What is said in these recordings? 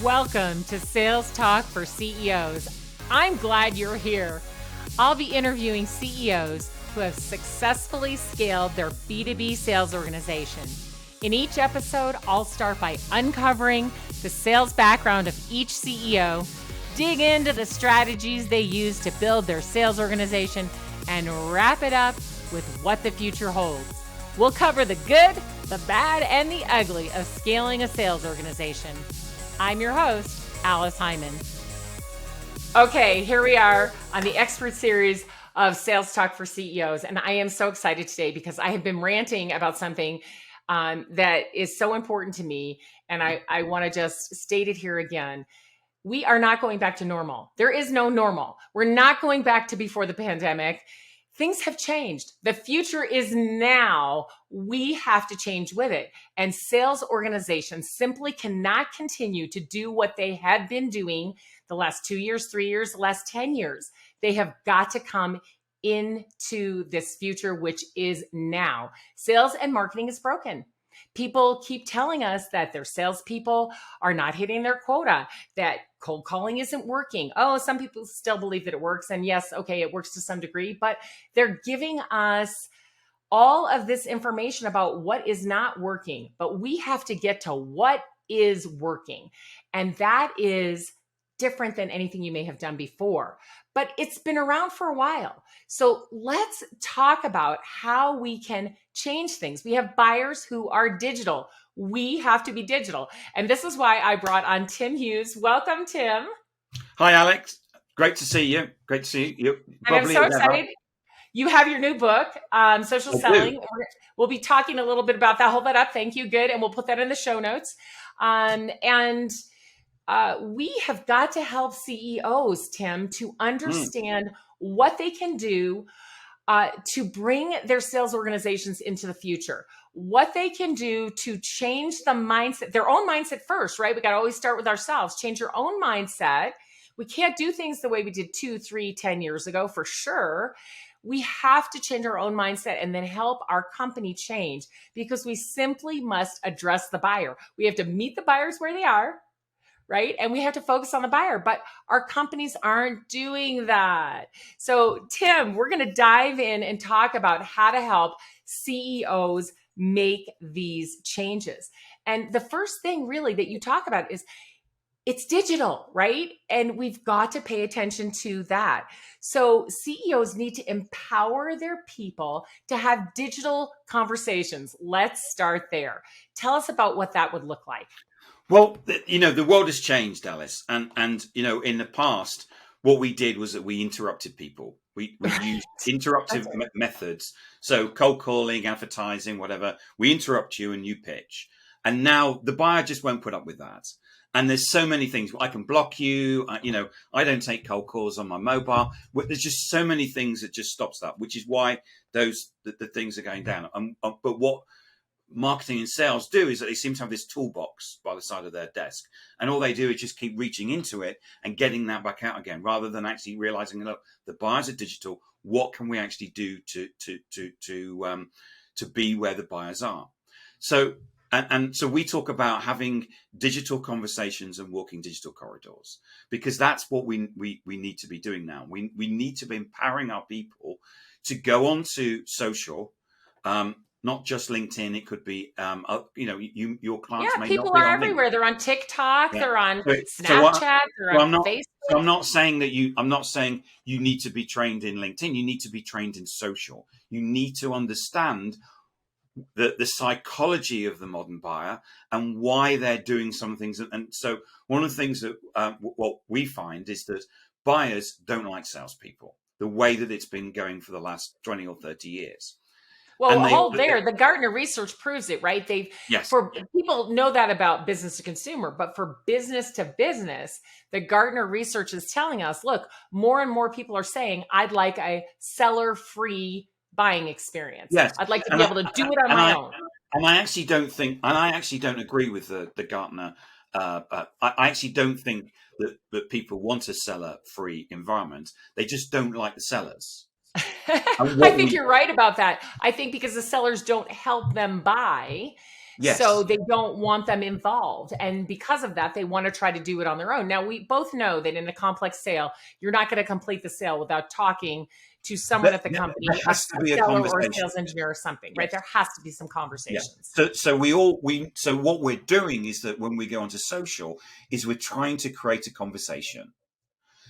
Welcome to Sales Talk for CEOs. I'm glad you're here. I'll be interviewing CEOs who have successfully scaled their B2B sales organization. In each episode, I'll start by uncovering the sales background of each CEO, dig into the strategies they use to build their sales organization, and wrap it up with what the future holds. We'll cover the good, the bad, and the ugly of scaling a sales organization. I'm your host, Alice Hyman. Okay, here we are on the expert series of Sales Talk for CEOs. And I am so excited today because I have been ranting about something that is so important to me. And I want to just state it here again. We are not going back to normal. There is no normal. We're not going back to before the pandemic. Things have changed. The future is now. We have to change with it. And sales organizations simply cannot continue to do what they have been doing the last 2 years, 3 years, the last 10 years. They have got to come into this future, which is now. Sales and marketing is broken. People keep telling us that their salespeople are not hitting their quota, that cold calling isn't working. Oh, some people still believe that it works. And yes, okay, it works to some degree, but they're giving us all of this information about what is not working. But we have to get to what is working. And that is different than anything you may have done before. But it's been around for a while. So let's talk about how we can change things. We have buyers who are digital. We have to be digital. And this is why I brought on Tim Hughes. Welcome, Tim. Hi, Alex. Great to see you. Great to see you. And I'm so excited. You have your new book, Social Selling. We'll be talking a little bit about that. Hold that up. Thank you. Good. And we'll put that in the show notes. We have got to help CEOs, Tim, to understand what they can do to bring their sales organizations into the future, what they can do to change the mindset, their own mindset first, right? We got to always start with ourselves, change your own mindset. We can't do things the way we did 2, 3, 10 years ago, for sure. We have to change our own mindset and then help our company change because we simply must address the buyer. We have to meet the buyers where they are, right? And we have to focus on the buyer, but our companies aren't doing that. So Tim, we're going to dive in and talk about how to help CEOs make these changes. And the first thing really that you talk about is it's digital, right? And we've got to pay attention to that. So CEOs need to empower their people to have digital conversations. Let's start there. Tell us about what that would look like. Well, the world has changed, Alice. And in the past, what we did was that we interrupted people. We used interruptive methods. So cold calling, advertising, whatever. We interrupt you and you pitch. And now the buyer just won't put up with that. And there's so many things. I can block you. I don't take cold calls on my mobile. There's just so many things that just stops that, which is why the things are going down. But what marketing and sales do is that they seem to have this toolbox by the side of their desk, and all they do is just keep reaching into it and getting that back out again, rather than actually realizing, look, the buyers are digital. What can we actually do to be where the buyers are? So. And so we talk about having digital conversations and walking digital corridors, because that's what we need to be doing now. We need to be empowering our people to go on to social, not just LinkedIn. It could be, your clients may people not be are on everywhere. LinkedIn. They're on TikTok, they're on Snapchat, they're on Facebook. So I'm not saying you need to be trained in LinkedIn. You need to be trained in social. You need to understand the psychology of the modern buyer and why they're doing some things. And so one of the things that what we find is that buyers don't like salespeople the way that it's been going for the last 20 or 30 years. Well, the Gartner research proves it, right? For people know that about business to consumer, but for business to business, the Gartner research is telling us, look, more and more people are saying, I'd like a seller-free buying experience. Yes. I'd like to be able to do it on my own. And I actually don't agree with the Gartner. I actually don't think that people want a seller-free environment. They just don't like the sellers. I think you're right about that. I think because the sellers don't help them buy, So Yes. they don't want them involved. And because of that, they want to try to do it on their own. Now, we both know that in a complex sale, you're not going to complete the sale without talking to someone at the There company, a has to be a seller or a conversation. sales engineer or something, right? Yes. There has to be some Yeah. conversations. So what we're doing is that when we go onto social, is we're trying to create a conversation.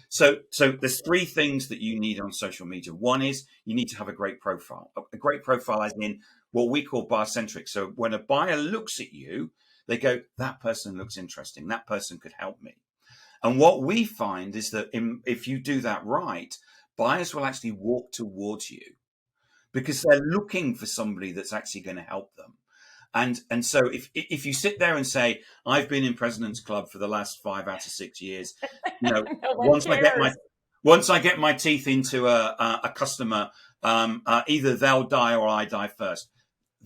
So there's three things that you need on social media. One is you need to have a great profile. A great profile as in what we call buyer centric. So when a buyer looks at you, they go, that person looks interesting. That person could help me. And what we find is that if you do that right, buyers will actually walk towards you because they're looking for somebody that's actually going to help them. And so if you sit there and say, I've been in President's Club for the last 5 out of 6 years, No one once I get cares. my teeth into a customer, either they'll die or I die first.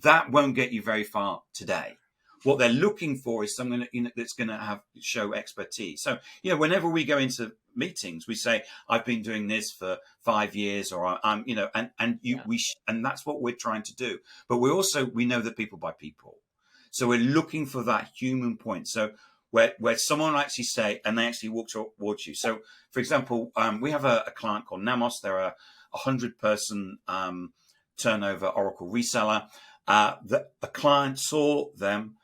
That won't get you very far today. What they're looking for is someone that's going to show expertise. So, whenever we go into meetings, we say, I've been doing this for 5 years, or I'm, and that's what we're trying to do. But we know that people buy people. So we're looking for that human point. So where someone will actually say, and they actually walk towards you. So, for example, we have a client called Namos. They're a 100-person turnover Oracle reseller. A client saw them,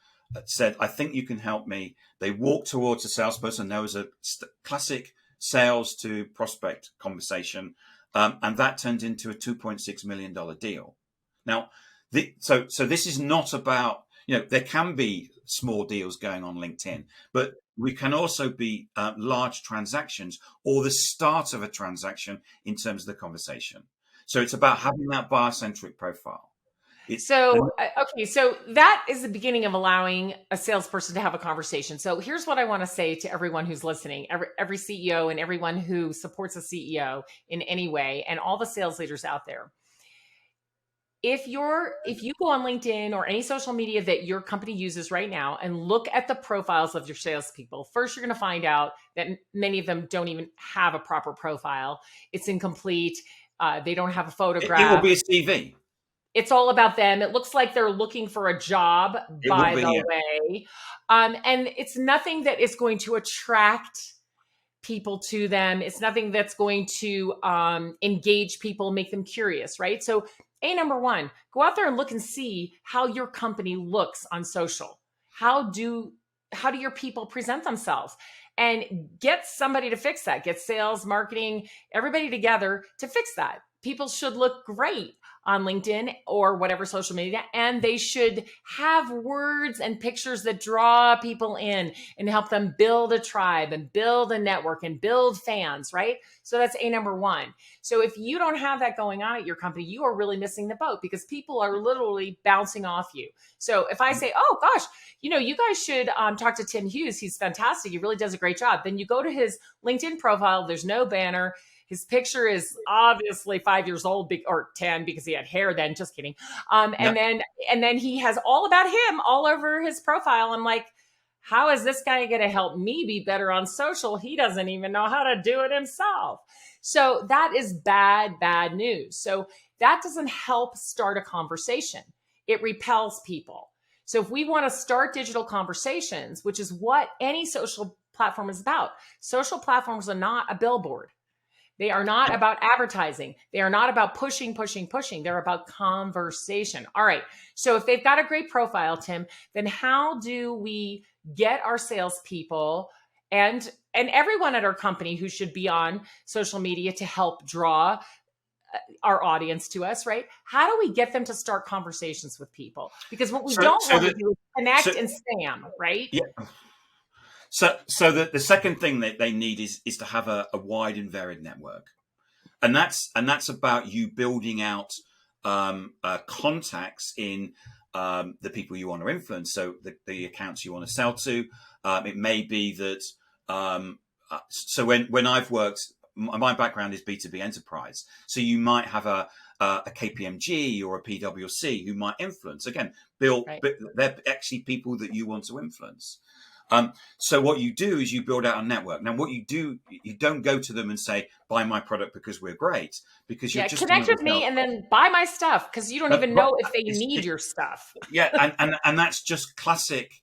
said, I think you can help me. They walked towards a salesperson. There was a classic sales to prospect conversation. And that turned into a $2.6 million deal. Now, so this is not about, there can be small deals going on LinkedIn, but we can also be large transactions or the start of a transaction in terms of the conversation. So it's about having that buyer-centric profile. So that is the beginning of allowing a salesperson to have a conversation. So here's what I want to say to everyone who's listening, every CEO and everyone who supports a CEO in any way, and all the sales leaders out there. If you go on LinkedIn or any social media that your company uses right now and look at the profiles of your salespeople, first you're going to find out that many of them don't even have a proper profile. It's incomplete. They don't have a photograph. It will be a CV. It's all about them. It looks like they're looking for a job, by the way. And it's nothing that is going to attract people to them. It's nothing that's going to engage people, make them curious, right? So number one, go out there and look and see how your company looks on social. How do your people present themselves? And get somebody to fix that. Get sales, marketing, everybody together to fix that. People should look great on LinkedIn or whatever social media, and they should have words and pictures that draw people in and help them build a tribe and build a network and build fans, right? So that's number one. So if you don't have that going on at your company, you are really missing the boat because people are literally bouncing off you. So if I say, oh gosh, you guys should talk to Tim Hughes. He's fantastic. He really does a great job. Then you go to his LinkedIn profile. There's no banner. His picture is obviously 5 years old or 10 because he had hair then. Just kidding. And then he has all about him all over his profile. I'm like, how is this guy going to help me be better on social? He doesn't even know how to do it himself. So that is bad news. So that doesn't help start a conversation. It repels people. So if we want to start digital conversations, which is what any social platform is about, social platforms are not a billboard. They are not about advertising. They are not about pushing. They're about conversation. All right. So if they've got a great profile, Tim, then how do we get our salespeople and everyone at our company who should be on social media to help draw our audience to us, right? How do we get them to start conversations with people? Because what we don't want to do is connect and spam, right? Yeah. So the second thing that they need is to have a wide and varied network, and that's about you building out contacts in the people you want to influence. So the accounts you want to sell to. It may be that. So when I've worked, my background is B2B enterprise. So you might have a KPMG or a PwC who might influence. Again, Bill, right. They're actually people that you want to influence. So what you do is you build out a network. Now, what you do, you don't go to them and say, buy my product because we're great, because you're just connect with me and then buy my stuff, because you don't even know if they need your stuff. Yeah, and that's just classic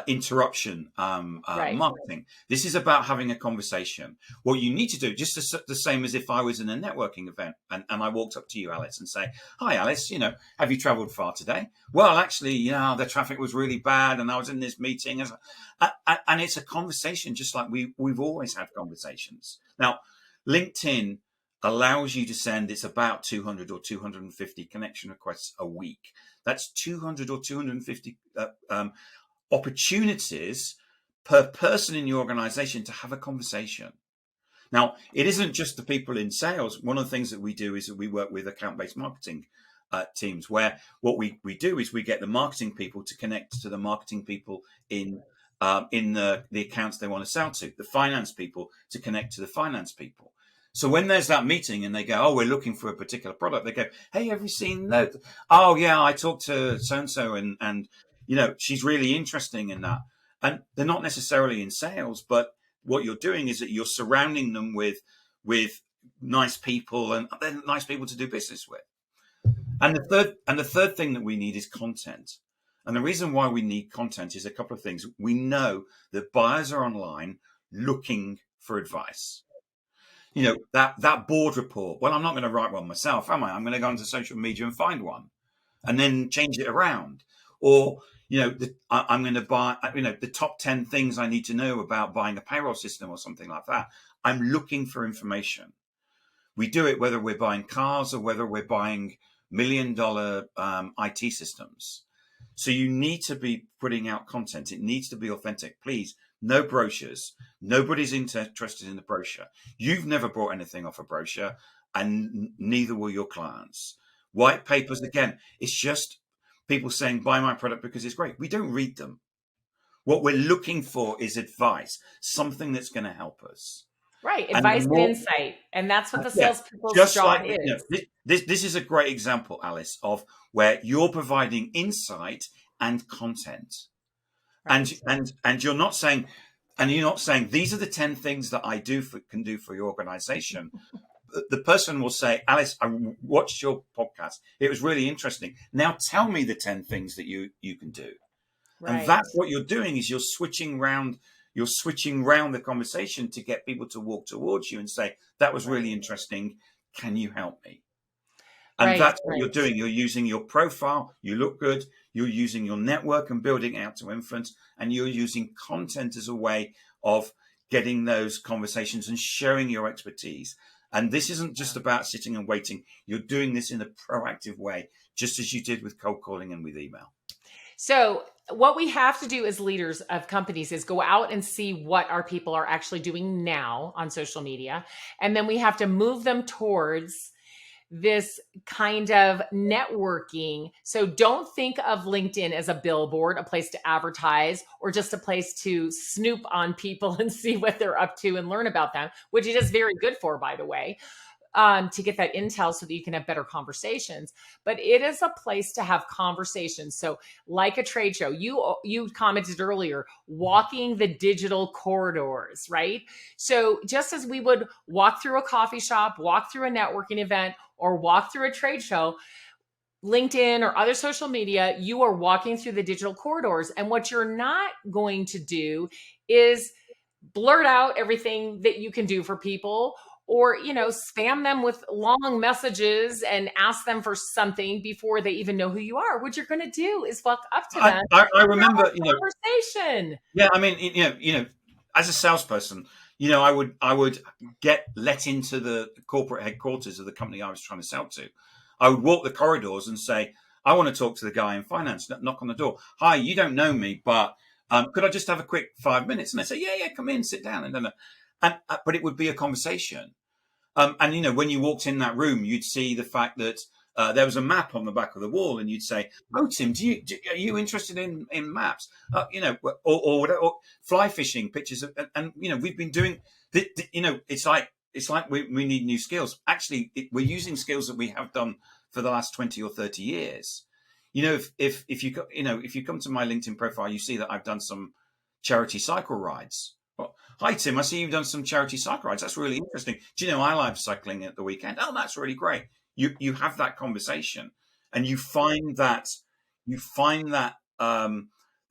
interruption marketing. This is about having a conversation. What you need to do, just the same as if I was in a networking event and I walked up to you, Alice, and say, hi, Alice, have you traveled far today? Well, actually, the traffic was really bad and I was in this meeting. And it's a conversation just like we've always had conversations. Now, LinkedIn allows you to send, it's about 200 or 250 connection requests a week. That's 200 or 250 opportunities per person in your organization to have a conversation. Now, it isn't just the people in sales. One of the things that we do is that we work with account-based marketing teams, where what we do is we get the marketing people to connect to the marketing people in the accounts they want to sell to, the finance people to connect to the finance people. So when there's that meeting and they go, oh, we're looking for a particular product, they go, hey, have you seen that? Oh, yeah, I talked to so-and-so and she's really interesting in that. And they're not necessarily in sales, but what you're doing is that you're surrounding them with nice people, and they're nice people to do business with. And the third thing that we need is content. And the reason why we need content is a couple of things. We know that buyers are online looking for advice. That board report. Well, I'm not going to write one myself, am I? I'm going to go onto social media and find one and then change it around. Or, I'm going to buy, the top 10 things I need to know about buying a payroll system or something like that. I'm looking for information. We do it whether we're buying cars or whether we're buying $1 million IT systems. So you need to be putting out content. It needs to be authentic. Please, no brochures. Nobody's interested in the brochure. You've never bought anything off a brochure, and neither will your clients. White papers, again, it's just people saying, buy my product because it's great. We don't read them. What we're looking for is advice, something that's going to help us. Right, advice and insight. And that's what the salespeople's job is. This is a great example, Alice, of where you're providing insight and content. Right. And you're not saying these are the 10 things that I can do for your organization. The person will say, Alice, I watched your podcast. It was really interesting. Now tell me the 10 things that you can do. Right. And that's what you're doing, is you're switching round the conversation to get people to walk towards you and say, that was really interesting. Can you help me? And that's what you're doing. You're using your profile. You look good. You're using your network and building it out to influence. And you're using content as a way of getting those conversations and showing your expertise. And this isn't just about sitting and waiting. You're doing this in a proactive way, just as you did with cold calling and with email. So what we have to do as leaders of companies is go out and see what our people are actually doing now on social media. And then we have to move them towards this kind of networking. So don't think of LinkedIn as a billboard, a place to advertise, or just a place to snoop on people and see what they're up to and learn about them, which it is very good for, by the way. To get that intel so that you can have better conversations. But it is a place to have conversations. So like a trade show, you commented earlier, walking the digital corridors, right? So just as we would walk through a coffee shop, walk through a networking event, or walk through a trade show, LinkedIn or other social media, you are walking through the digital corridors. And what you're not going to do is blurt out everything that you can do for people, or, spam them with long messages and ask them for something before they even know who you are. What you're going to do is walk up to them. I remember, conversation. Yeah, I mean, as a salesperson, I would get let into the corporate headquarters of the company I was trying to sell to. I would walk the corridors and say, I want to talk to the guy in finance. Knock on the door. Hi, you don't know me, but could I just have a quick 5 minutes? And they say, yeah, come in, sit down. But it would be a conversation. And when you walked in that room, you'd see the fact that there was a map on the back of the wall, and you'd say, "Oh, Tim, are you interested in maps? Or fly fishing pictures?" And we've been doing. It's like we need new skills. Actually, we're using skills that we have done for the last 20 or 30 years. if you come to my LinkedIn profile, you see that I've done some charity cycle rides. Well, hi Tim, I see you've done some charity cycle rides. That's really interesting. Do you know I like cycling at the weekend? Oh, that's really great. You have that conversation, and you find that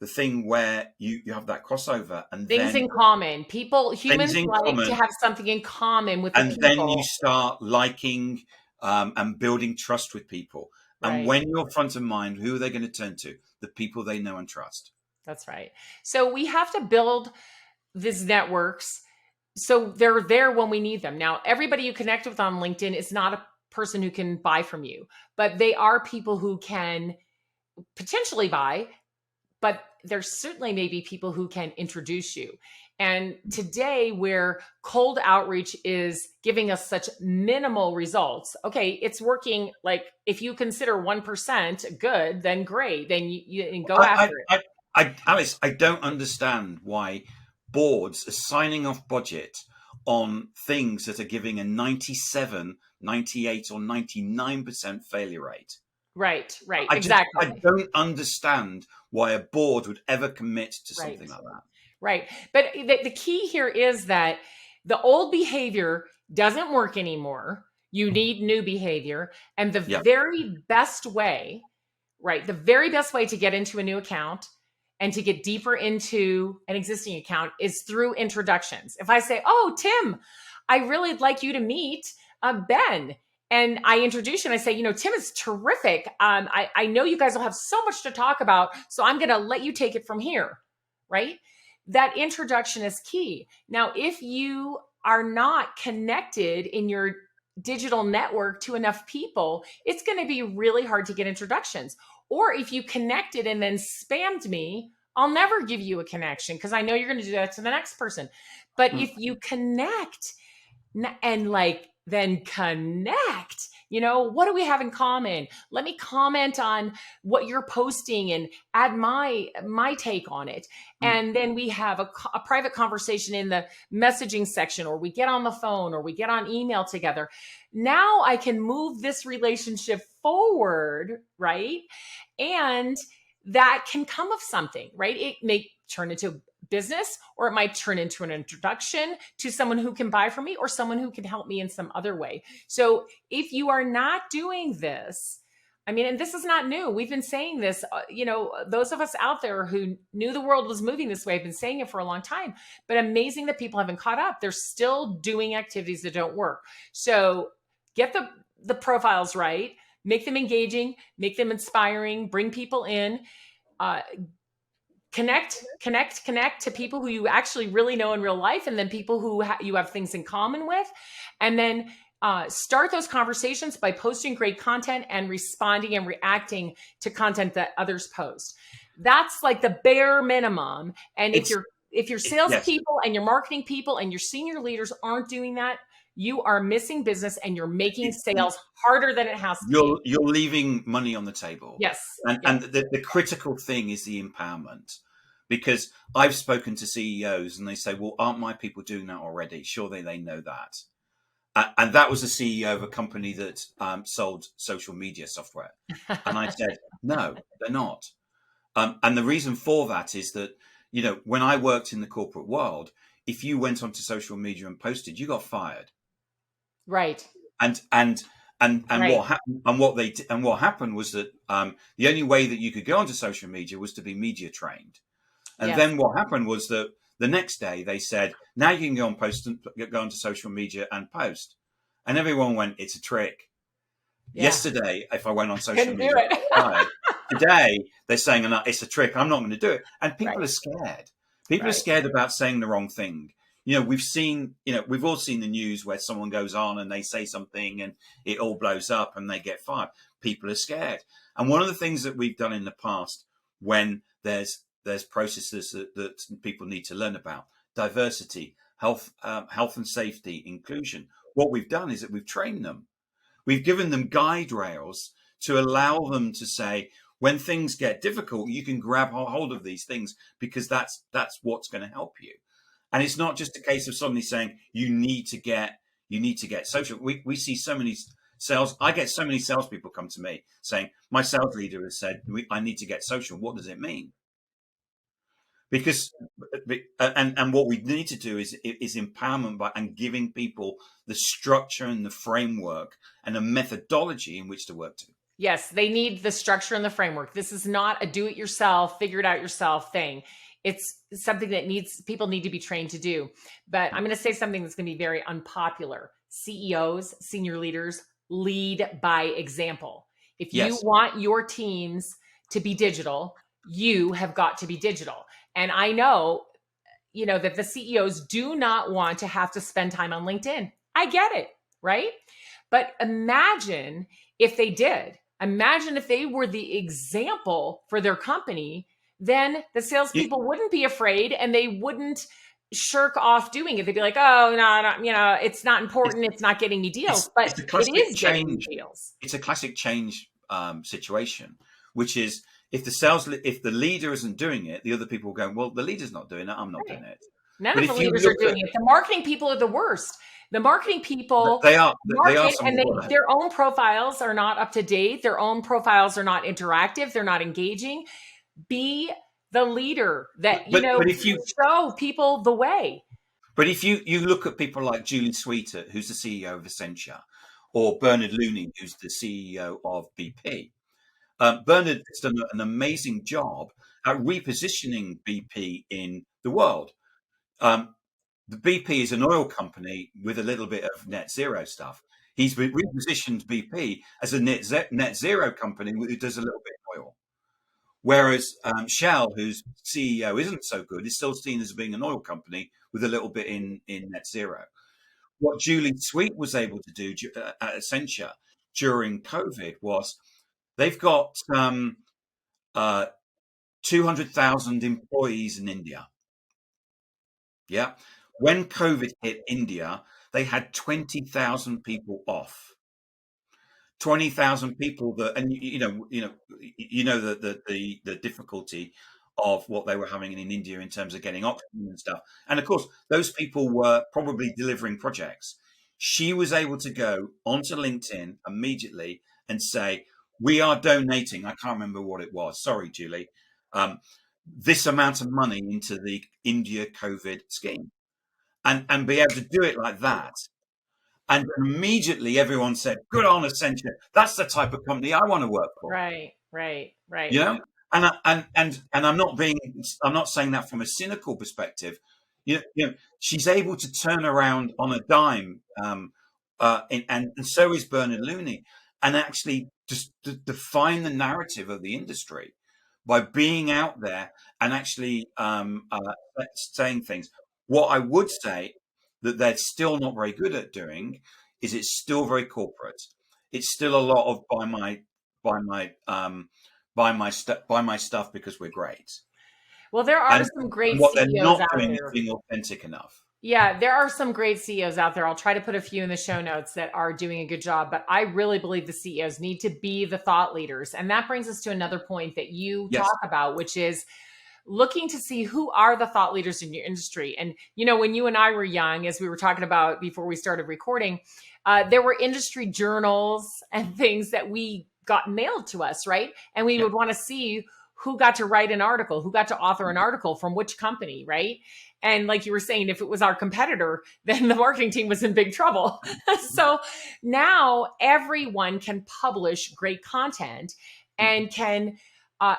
the thing where you have that crossover, and Things then in common. things Humans in like to common, have something in common with the and then you people. start liking and building trust with people. And Right. when you're front of mind, who are they going to turn to? The people they know and trust. That's right. So we have to build these networks so they're there when we need them. Now, everybody you connect with on LinkedIn is not a person who can buy from you, but they are people who can potentially buy, but there's certainly maybe people who can introduce you. And today, where cold outreach is giving us such minimal results, okay, it's working. Like if you consider 1% good, then great, then you go I, after it. Alice, I don't understand why boards are signing off budget on things that are giving a 97, 98, or 99% failure rate. Right, right, I exactly. don't understand why a board would ever commit to Right. something like that. Right. But the key here is that the old behavior doesn't work anymore. You need new behavior. And the Yeah. very best way, right, the very best way to get into a new account and to get deeper into an existing account is through introductions. If I say, "Oh, Tim, I really would like you to meet Ben." And I introduce you and I say, Tim is terrific. I know you guys will have so much to talk about. So I'm going to let you take it from here. Right. That introduction is key. Now, if you are not connected in your digital network to enough people, it's going to be really hard to get introductions. Or if you connected and then spammed me, I'll never give you a connection because I know you're going to do that to the next person. But if you connect and then connect, what do we have in common? Let me comment on what you're posting and add my take on it. And then we have a private conversation in the messaging section, or we get on the phone, or we get on email together. Now I can move this relationship forward, right? And that can come of something, right? It may turn into business, or it might turn into an introduction to someone who can buy from me or someone who can help me in some other way. So if you are not doing this, and this is not new. We've been saying this, those of us out there who knew the world was moving this way have been saying it for a long time, but amazing that people haven't caught up. They're still doing activities that don't work. So get the profiles right, make them engaging, make them inspiring, bring people in, connect to people who you actually really know in real life, and then people who you have things in common with, and then start those conversations by posting great content and responding and reacting to content that others post. That's like the bare minimum. And if your salespeople and your marketing people and your senior leaders aren't doing that, you are missing business and you're making sales harder than it has to be. You're leaving money on the table. Yes. And the critical thing is the empowerment, because I've spoken to CEOs and they say, well, aren't my people doing that already? Surely they know that. And that was the CEO of a company that sold social media software. And I said, no, they're not. And the reason for that is that, when I worked in the corporate world, if you went onto social media and posted, you got fired. Right. And Right. what happened? And what happened was that the only way that you could go onto social media was to be media trained. And then what happened was that the next day they said, now you can go onto social media and post. And everyone went, it's a trick. Yeah. Yesterday, if I went on social Couldn't media, do it. today they're saying, no, it's a trick. I'm not going to do it. And people are scared. People are scared about saying the wrong thing. We've all seen the news where someone goes on and they say something and it all blows up and they get fired. People are scared. And one of the things that we've done in the past, when there's processes that people need to learn about, diversity, health and safety, inclusion, what we've done is that we've trained them. We've given them guide rails to allow them to say, when things get difficult, you can grab hold of these things, because that's what's going to help you. And it's not just a case of somebody saying you need to get social. We see so many sales. I get so many salespeople come to me saying, my sales leader has said, I need to get social. What does it mean? Because and what we need to do is empowerment and giving people the structure and the framework and a methodology in which to work to. Yes, they need the structure and the framework. This is not a do-it-yourself, figure it out yourself thing. It's something that people need to be trained to do. But I'm going to say something that's going to be very unpopular. CEOs, senior leaders, lead by example. If you Yes. want your teams to be digital, you have got to be digital. And I know, that the CEOs do not want to have to spend time on LinkedIn. I get it, right? But imagine if they did. Imagine if they were the example for their company, then the salespeople wouldn't be afraid and they wouldn't shirk off doing it. They'd be like, oh, no, it's not important. It's not getting me deals, but it is getting me deals. It's a classic change situation, which is if the leader isn't doing it, the other people go, well, the leader's not doing it, I'm not doing it. None of the leaders are doing it. The marketing people are the worst. The marketing people, they are and their own profiles are not up to date. Their own profiles are not interactive. They're not engaging. Be the leader that, if you show people the way. But if you look at people like Julie Sweeter, who's the CEO of Accenture, or Bernard Looney, who's the CEO of BP, Bernard has done an amazing job at repositioning BP in the world. The BP is an oil company with a little bit of net zero stuff. He's repositioned BP as a net zero company who does a little bit of oil. Whereas Shell, whose CEO isn't so good, is still seen as being an oil company with a little bit in net zero. What Julie Sweet was able to do at Accenture during COVID was they've got 200,000 employees in India. Yeah. When COVID hit India, they had 20,000 people off. 20,000 people the difficulty of what they were having in India in terms of getting oxygen and stuff. And of course, those people were probably delivering projects. She was able to go onto LinkedIn immediately and say, we are donating, I can't remember what it was, sorry, Julie, this amount of money into the India COVID scheme. And be able to do it like that. And immediately everyone said, good on Accenture. That's the type of company I want to work for. Right. And I'm not saying that from a cynical perspective. She's able to turn around on a dime, and so is Bernard Looney, and actually just define the narrative of the industry by being out there and actually saying things. What I would say that they're still not very good at doing is it's still very corporate. It's still a lot of buy my stuff because we're great. Well, there are some great what CEOs they're not out doing there. is being authentic enough. Yeah, there are some great CEOs out there. I'll try to put a few in the show notes that are doing a good job, but I really believe the CEOs need to be the thought leaders. And that brings us to another point that you talk about, which is looking to see who are the thought leaders in your industry. And, when you and I were young, as we were talking about before we started recording, there were industry journals and things that we got mailed to us, right? And we would want to see who got to write an article, who got to author an article from which company, right? And like you were saying, if it was our competitor, then the marketing team was in big trouble. So now everyone can publish great content and can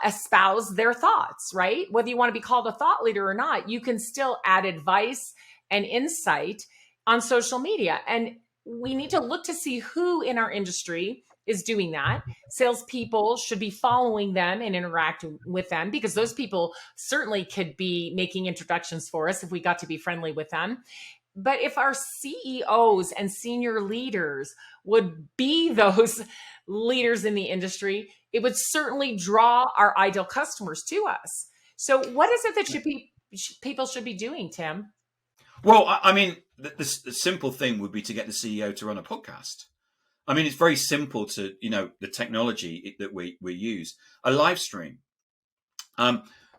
espouse their thoughts, right? Whether you want to be called a thought leader or not, you can still add advice and insight on social media. And we need to look to see who in our industry is doing that. Salespeople should be following them and interacting with them because those people certainly could be making introductions for us if we got to be friendly with them. But if our CEOs and senior leaders would be those leaders in the industry, it would certainly draw our ideal customers to us. So what is it that people should be doing, Tim? Well, I mean, the simple thing would be to get the CEO to run a podcast. I mean, it's very simple to, the technology that we use, a live stream.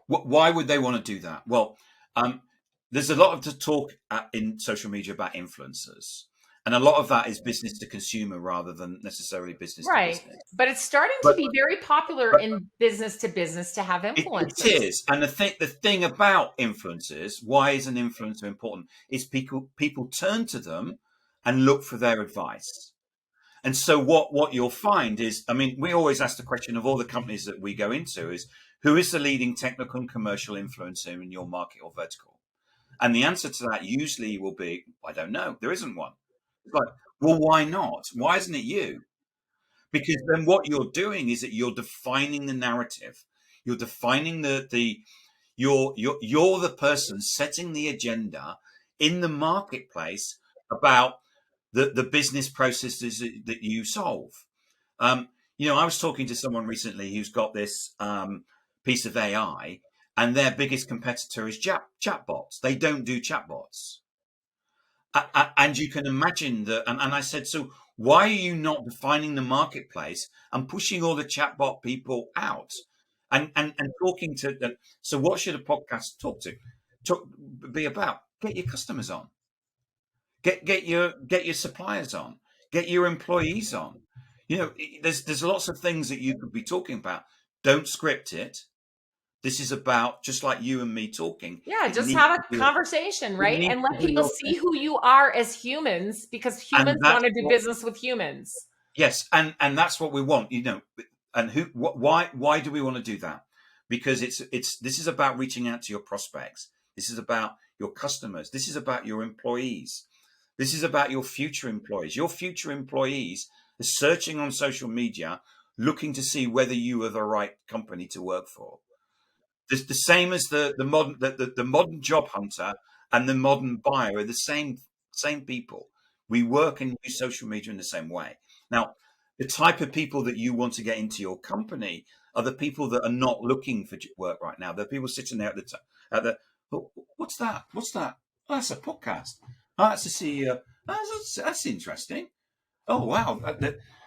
Why would they want to do that? Well, there's a lot of talk in social media about influencers. And a lot of that is business to consumer rather than necessarily business to Right. business. But it's starting to But, be very popular but in business to business to have it influencers. is. And the thing about influencers, why is an influencer important? Is people turn to them and look for their advice. And so what you'll find is, I mean, we always ask the question of all the companies that we go into is, who is the leading technical and commercial influencer in your market or vertical? And the answer to that usually will be, I don't know, there isn't one. It's like, well, why not? Why isn't it you? Because then what you're doing is that you're defining the narrative. You're defining you're the person setting the agenda in the marketplace about the business processes that you solve. Um, I was talking to someone recently who's got this piece of AI, and their biggest competitor is chatbots. They don't do chatbots. And you can imagine that. And I said, so why are you not defining the marketplace and pushing all the chatbot people out and talking to them? So what should a podcast talk be about? Get your customers on, get your suppliers on, get your employees on. There's lots of things that you could be talking about. Don't script it. This is about just like you and me talking. Yeah, It just needs have to a be, conversation, it right? needs And to let be people see authentic. who you are as humans because And humans that's want to do what business with humans. Yes, and that's what we want. And why do we want to do that? Because this is about reaching out to your prospects. This is about your customers. This is about your employees. This is about your future employees. Your future employees are searching on social media, looking to see whether you are the right company to work for. The same as the modern job hunter and the modern buyer are the same people. We work and use social media in the same way. Now, the type of people that you want to get into your company are the people that are not looking for work right now. They're people sitting there "Oh, what's that? What's that? Oh, that's a podcast. Oh, that's a CEO. That's interesting. Oh wow,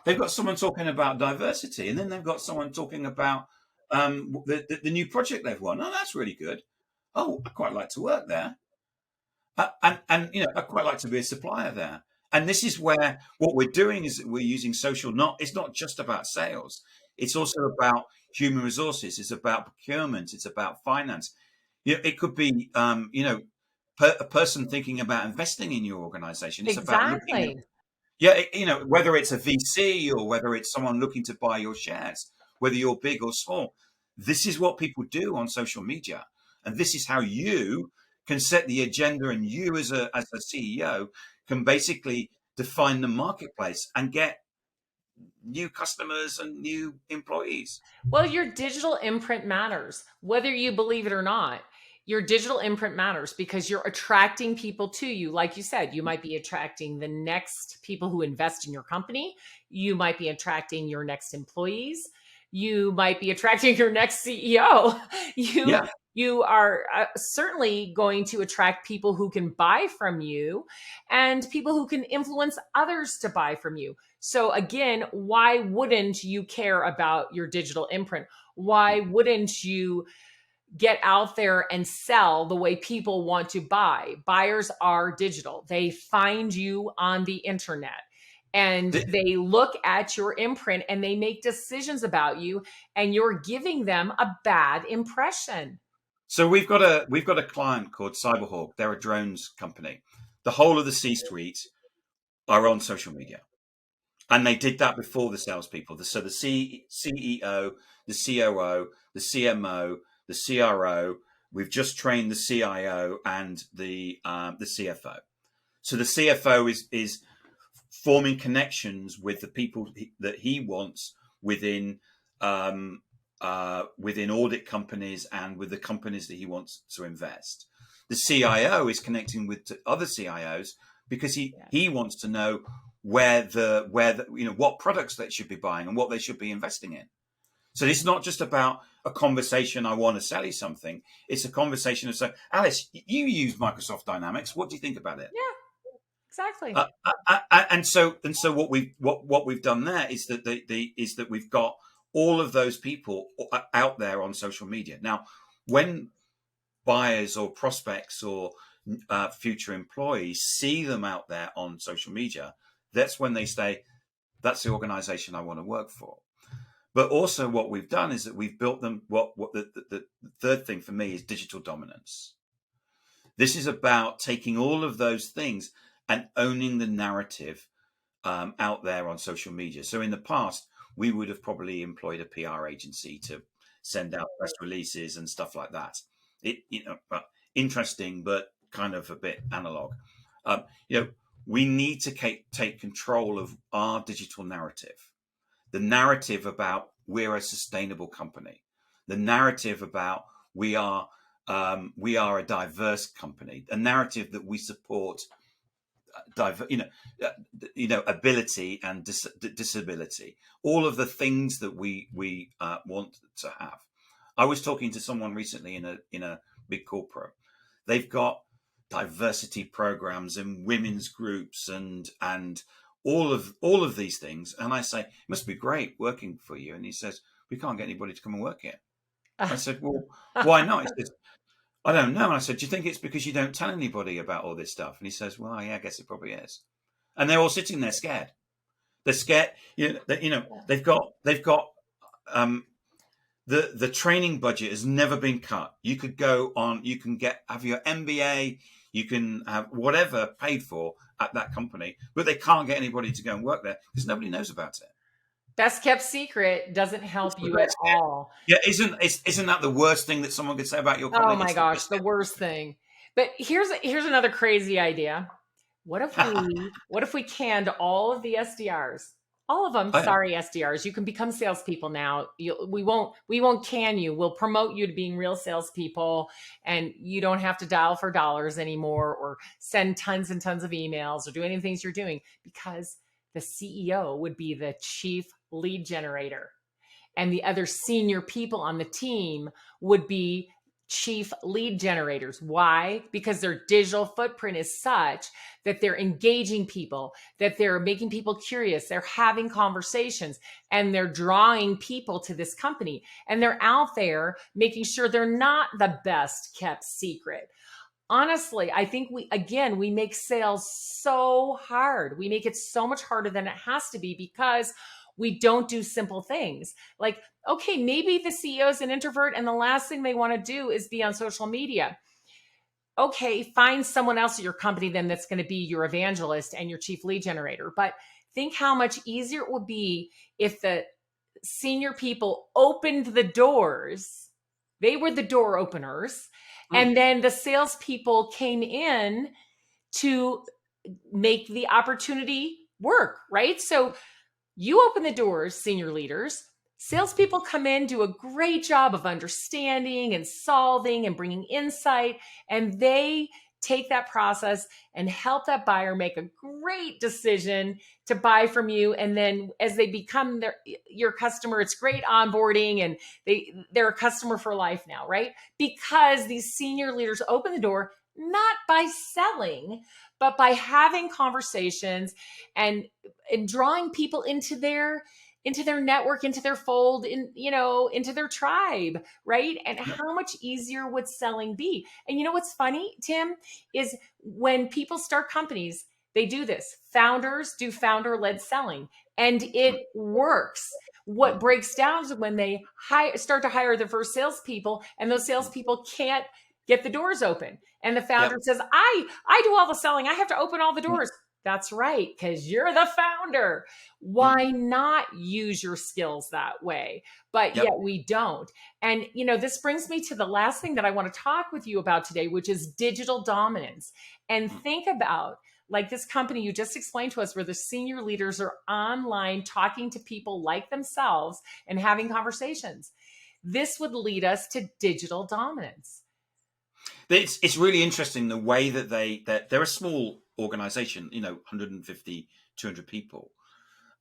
they've got someone talking about diversity, and then they've got someone talking about the new project they've won. Oh, that's really good. Oh, I quite like to work there, and I quite like to be a supplier there. And this is where what we're doing is that we're using social. It's not just about sales. It's also about human resources. It's about procurement. It's about finance. It could be a person thinking about investing in your organization. It's about looking at Exactly. whether it's a VC or whether it's someone looking to buy your shares, whether you're big or small, this is what people do on social media. And this is how you can set the agenda, and you as a CEO can basically define the marketplace and get new customers and new employees. Well, your digital imprint matters, whether you believe it or not. Your digital imprint matters because you're attracting people to you. Like you said, you might be attracting the next people who invest in your company. You might be attracting your next employees. You might be attracting your next CEO. You Yeah. you are certainly going to attract people who can buy from you and people who can influence others to buy from you. So again, why wouldn't you care about your digital imprint? Why wouldn't you get out there and sell the way people want to buy? Buyers are digital. They find you on the internet and Th- they look at your imprint and they make decisions about you, and you're giving them a bad impression. So we've got a client called Cyberhawk. They're a drones company. The whole of the C-suite are on social media. And they did that before the salespeople. So the CEO, the COO, the CMO, the CRO. We've just trained the CIO and the CFO. So the CFO is forming connections with the people that he wants within within audit companies and with the companies that he wants to invest. The CIO is connecting with other CIOs because he wants to know where the what products they should be buying and what they should be investing in. So it's not just about a conversation. I want to sell you something. It's a conversation of saying, Alice, you use Microsoft Dynamics. What do you think about it? Yeah, exactly. And so what we've done there is that is that we've got all of those people out there on social media now. When buyers or prospects or future employees see them out there on social media, that's when they say, that's the organization I want to work for. But also what we've done is that we've built them, the third thing for me is digital dominance. This is about taking all of those things and owning the narrative out there on social media. So in the past, we would have probably employed a PR agency to send out press releases and stuff like that. Interesting, but kind of a bit analog. We need to take control of our digital narrative, the narrative about we're a sustainable company, the narrative about we are a diverse company, a narrative that we support ability and disability, all of the things that we want to have. I was talking to someone recently in a big corporate. They've got diversity programs and women's groups and all of these things. And I say, it must be great working for you. And he says, we can't get anybody to come and work here. I said, well, why not? He says, I don't know. And I said, do you think it's because you don't tell anybody about all this stuff? And he says, well, yeah, I guess it probably is. And they're all sitting there scared. They're scared. They've got the training budget has never been cut. You could go on, you can have your MBA, you can have whatever paid for at that company, but they can't get anybody to go and work there because nobody knows about it. Best kept secret doesn't help you at all. Yeah, isn't that the worst thing that someone could say about your company? Oh my gosh, the worst thing. But here's another crazy idea. What if we canned all of the SDRs? All of them. Oh, yeah. Sorry, SDRs. You can become salespeople now. We won't can you. We'll promote you to being real salespeople, and you don't have to dial for dollars anymore, or send tons and tons of emails, or do any of the things you're doing, because the CEO would be the chief lead generator, and the other senior people on the team would be chief lead generators. Why? Because their digital footprint is such that they're engaging people, that they're making people curious, they're having conversations, and they're drawing people to this company. And they're out there making sure they're not the best kept secret. Honestly, I think we make sales so hard. We make it so much harder than it has to be because we don't do simple things. Like, okay, maybe the CEO is an introvert and the last thing they want to do is be on social media. Okay, find someone else at your company then that's going to be your evangelist and your chief lead generator. But think how much easier it would be if the senior people opened the doors. They were the door openers. And then the salespeople came in to make the opportunity work, right? So you open the doors, senior leaders. Salespeople come in, do a great job of understanding and solving and bringing insight, and they take that process and help that buyer make a great decision to buy from you. And then as they become your customer, it's great onboarding, and they're a customer for life now, right? Because these senior leaders open the door, not by selling, but by having conversations and drawing people into their network, into their fold, into their tribe, right? And how much easier would selling be? And you know what's funny, Tim, is when people start companies, they do this. Founders do founder-led selling, and it works. What breaks down is when they start to hire their first salespeople, and those salespeople can't get the doors open. And the founder says, I do all the selling. I have to open all the doors. That's right, because you're the founder. Why not use your skills that way? But yet we don't. And, this brings me to the last thing that I want to talk with you about today, which is digital dominance. And think about, like this company you just explained to us, where the senior leaders are online talking to people like themselves and having conversations. This would lead us to digital dominance. It's really interesting the way that they're a small organization, 150, 200 people.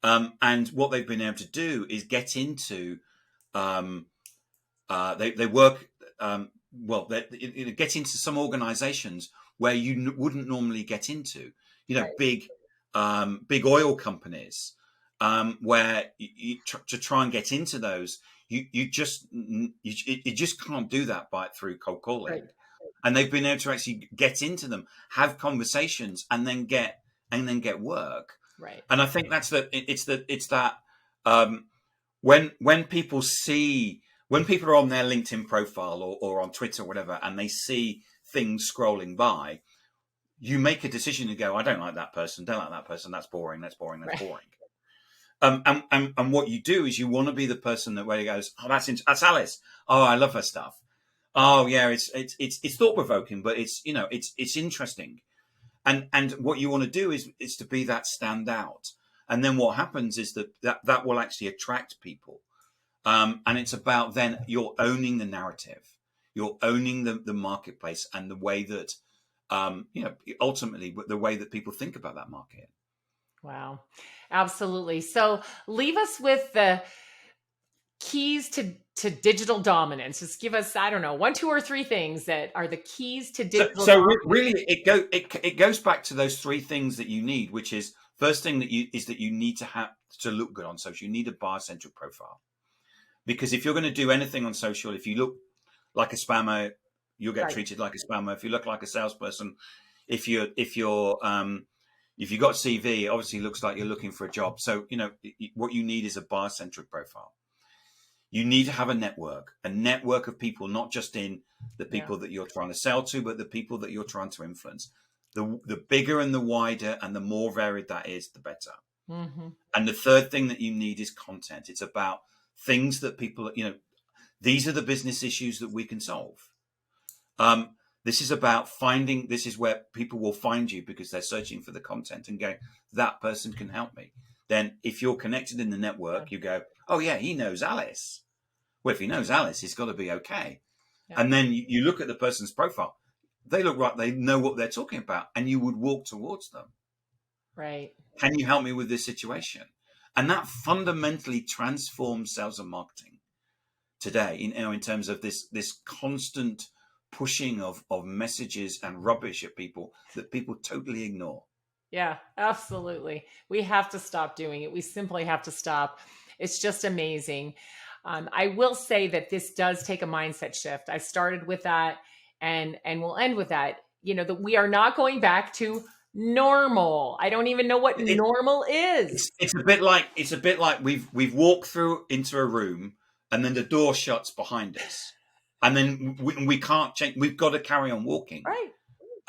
And what they've been able to do is get into, they work, get into some organizations where you wouldn't normally get into, big oil companies, where to try and get into those, you just can't do that through cold calling. Right. and they've been able to actually get into them, have conversations, and then get work. Right. And I think that's when people are on their LinkedIn profile or on Twitter or whatever, and they see things scrolling by, you make a decision to go, I don't like that person, don't like that person, that's boring, that's boring, that's boring. And what you do is you want to be the person that where he goes, oh, that's Alice. Oh, I love her stuff. Oh yeah, it's thought provoking, but it's interesting. And what you want to do is to be that standout. And then what happens is that will actually attract people. And it's about then you're owning the narrative, you're owning the marketplace and the way that ultimately the way that people think about that market. Wow, absolutely. So leave us with the keys to digital dominance. Just give us, I don't know, 1, 2, or 3 things that are the keys to digital dominance. Really, it goes back to those 3 things that you need, which is first thing that you need to have to look good on social. You need a buyer-centric profile, because if you're going to do anything on social, if you look like a spammer, you'll get treated like a spammer. If you look like a salesperson, if you've got CV, it obviously looks like you're looking for a job. So, what you need is a buyer-centric profile. You need to have a network of people, not just in the people that you're trying to sell to, but the people that you're trying to influence. The bigger and the wider and the more varied that is, the better. Mm-hmm. And the third thing that you need is content. It's about things that people, these are the business issues that we can solve. This is about this is where people will find you because they're searching for the content and going, that person can help me. Then if you're connected in the network, you go, oh yeah, he knows Alice. Well, if he knows Alice, he's got to be okay. Yeah. And then you look at the person's profile. They look right. They know what they're talking about. And you would walk towards them. Right. Can you help me with this situation? And that fundamentally transforms sales and marketing today, in terms of this constant pushing of messages and rubbish at people that people totally ignore. Yeah, absolutely. We have to stop doing it. We simply have to stop. It's just amazing. I will say that this does take a mindset shift. I started with that and we'll end with that. That we are not going back to normal. I don't even know what normal is. It's a bit like we've walked through into a room and then the door shuts behind us. And then we can't change. We've got to carry on walking. Right.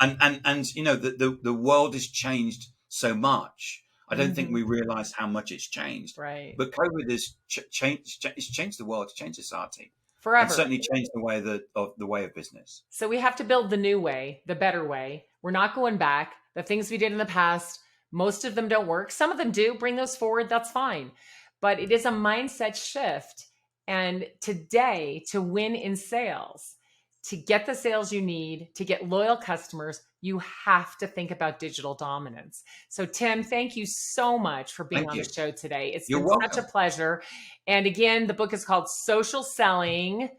And the world has changed so much. I don't think we realize how much it's changed. Right. But COVID has changed the world, changed society. Forever. And certainly changed the way of business. So we have to build the new way, the better way. We're not going back. The things we did in the past, most of them don't work. Some of them do. Bring those forward. That's fine. But it is a mindset shift. And today, to win in sales, to get the sales you need, to get loyal customers, you have to think about digital dominance. So Tim, thank you so much for being on the show today. It's been such a pleasure. And again, the book is called Social Selling: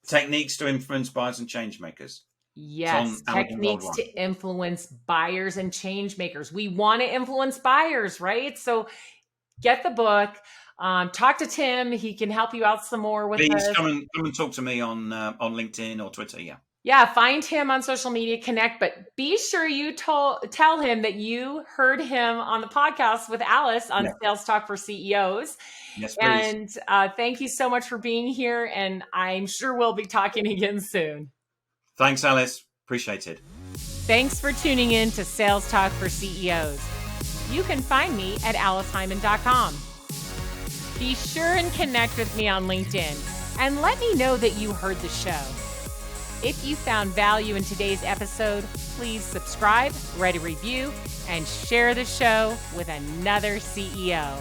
Techniques to Influence Buyers and Change Makers. Yes, techniques to influence buyers and change makers. We want to influence buyers, right? So get the book. Talk to Tim. He can help you out some more with this. Please come and talk to me on LinkedIn or Twitter. Yeah, find him on social media, connect, but be sure you tell him that you heard him on the podcast with Alice on Sales Talk for CEOs. Yes, please. And thank you so much for being here. And I'm sure we'll be talking again soon. Thanks, Alice. Appreciate it. Thanks for tuning in to Sales Talk for CEOs. You can find me at alicehyman.com. Be sure and connect with me on LinkedIn and let me know that you heard the show. If you found value in today's episode, please subscribe, write a review, and share the show with another CEO.